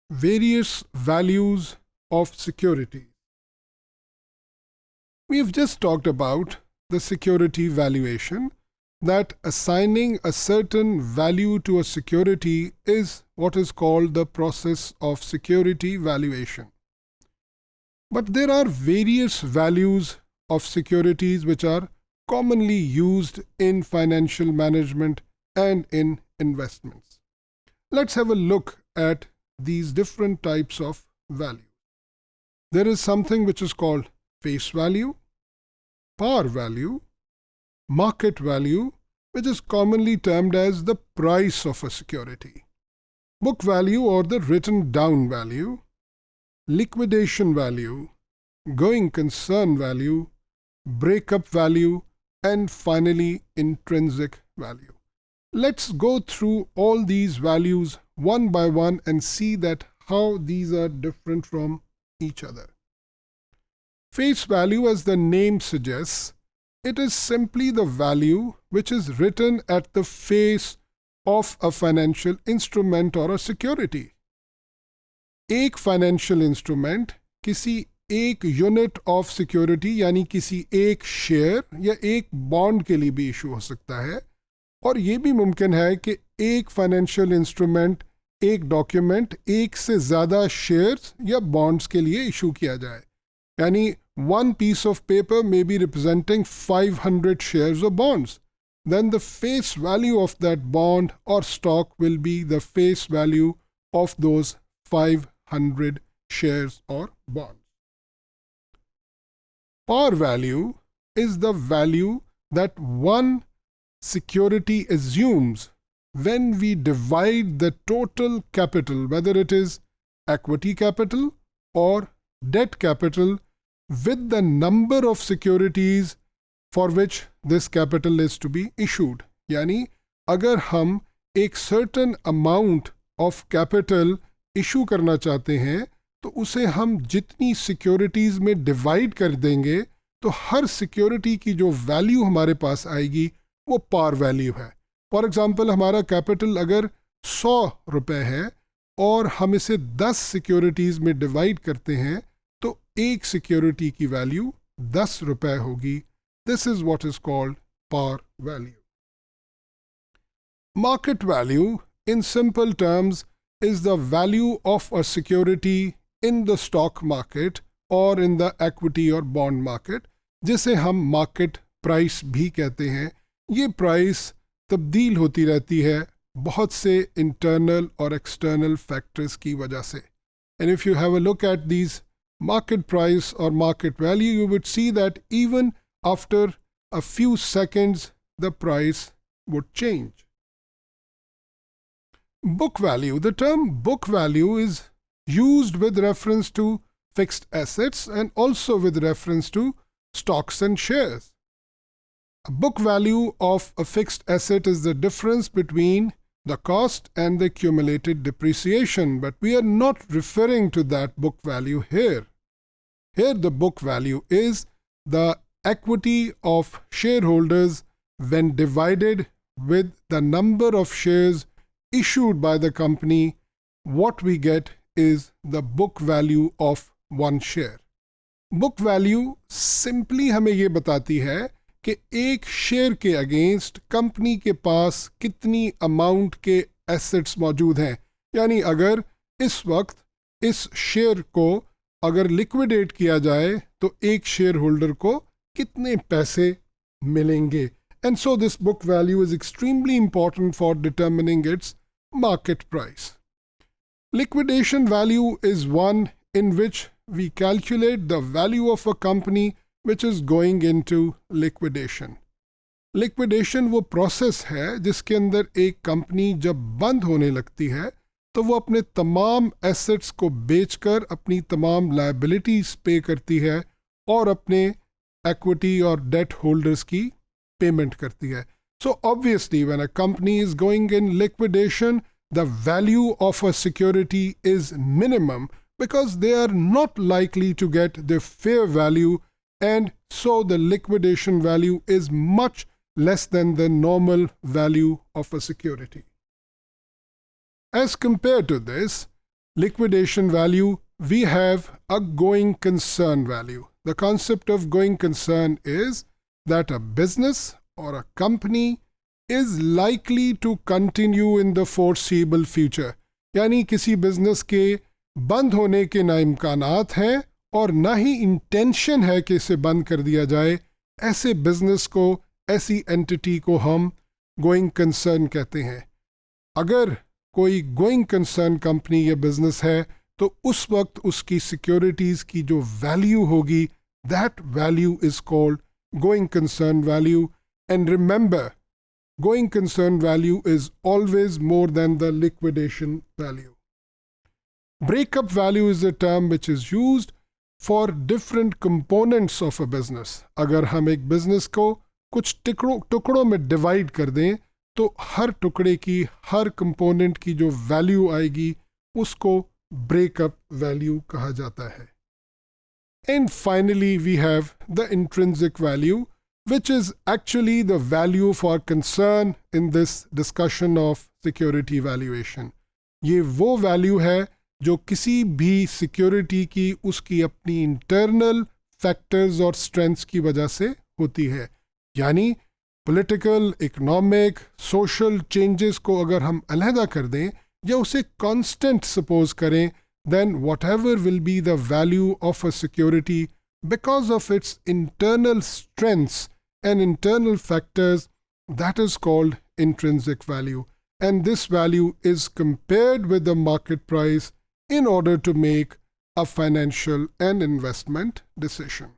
various values of security. We've just talked about the security valuation, that assigning a certain value to a security is what is called the process of security valuation. But there are various values of securities which are commonly used in financial management and in investments. Let's have a look at these different types of value. There is something which is called face value, par value, market value, which is commonly termed as the price of a security, book value or the written down value, liquidation value, going concern value, breakup value, and finally intrinsic value. Let's go through all these values one by one and see that how these are different from each other. Face value, as the name suggests, it is simply the value which is written at the face of a financial instrument or a security. एक financial instrument किसी एक unit of security यानी किसी एक share या एक bond के लिए भी इशू हो सकता है, और ये भी मुमकिन है कि एक फाइनेंशियल इंस्ट्रूमेंट, एक डॉक्यूमेंट एक से ज़्यादा शेयर्स या बॉन्ड्स के लिए इशू किया जाए. यानी one piece of paper may be representing 500 shares or bonds. Then the face value of that bond or stock will be the face value of those 500 shares or bonds. Par value is the value that one security assumes when we divide the total capital, whether it is equity capital or debt capital, with the number of securities for which this capital is to be issued. यानी अगर हम एक certain amount of capital issue करना चाहते हैं तो उसे हम जितनी securities में divide कर देंगे तो हर security की जो value हमारे पास आएगी वो par value है. For example, हमारा capital अगर 100 रुपए है और हम इसे 10 securities में divide करते हैं तो एक सिक्योरिटी की वैल्यू 10 रुपए होगी. This is what is called par value. Market value in simple terms is the value of a security in the stock market और इन द इक्विटी और बॉन्ड मार्केट, जिसे हम मार्केट प्राइस भी कहते हैं. ये प्राइस तब्दील होती रहती है बहुत से इंटरनल और एक्सटर्नल फैक्टर्स की वजह से. And if you have a look at these market price or market value, you would see that even after a few seconds, the price would change. Book value. The term book value is used with reference to fixed assets and also with reference to stocks and shares. A book value of a fixed asset is the difference between the cost and the accumulated depreciation, but we are not referring to that book value here. Here the book value is the equity of shareholders when divided with the number of shares issued by the company. What we get is the book value of one share. Book value simply हमें ये बताती है कि एक share के against company के पास कितनी amount के एसेट्स मौजूद हैं. यानी अगर इस वक्त इस शेयर को अगर लिक्विडेट किया जाए तो एक शेयर होल्डर को कितने पैसे मिलेंगे. And so this book value is extremely important for determining its market price. Liquidation value is one in which we calculate the value of a company which is going into liquidation. Liquidation वो process है जिसके अंदर एक company जब बंद होने लगती है तो वो अपने तमाम एसेट्स को बेचकर अपनी तमाम लायबिलिटीज पे करती है और अपने इक्विटी और डेट होल्डर्स की पेमेंट करती है. So obviously when a company is going in liquidation, the value of a security is minimum because they are not likely to get the fair value, and so the liquidation value is much less than the normal value of a security. As compared to this, liquidation value, we have a going concern value. The concept of going concern is that a business or a company is likely to continue in the foreseeable future. यानी किसी business के बंद होने के ना इम्कानात हैं और ना ही इंटेंशन है कि इसे बंद कर दिया जाए. ऐसे बिजनेस को, ऐसी एंटिटी को हम गोइंग कंसर्न कहते हैं. अगर कोई गोइंग कंसर्न कंपनी या बिजनेस है तो उस वक्त उसकी सिक्योरिटीज की जो वैल्यू होगी, that value is called going concern value. And remember, going concern value is always more than the liquidation value. Breakup value is a term which is used for different components of a business. अगर हम एक business को कुछ टुकड़ों में divide कर दें तो हर टुकड़े की, हर component की जो value आएगी उसको breakup value कहा जाता है. And finally we have the intrinsic value, which is actually the value for concern in this discussion of security valuation. ये वो value है जो किसी भी security की उसकी अपनी internal factors और strengths की वजह से होती है. यानी political, economic, social changes को अगर हम अलहदा कर दें या उसे constant suppose करें, then whatever will be the value of a security because of its internal strengths and internal factors, that is called intrinsic value. And this value is compared with the market price in order to make a financial and investment decision.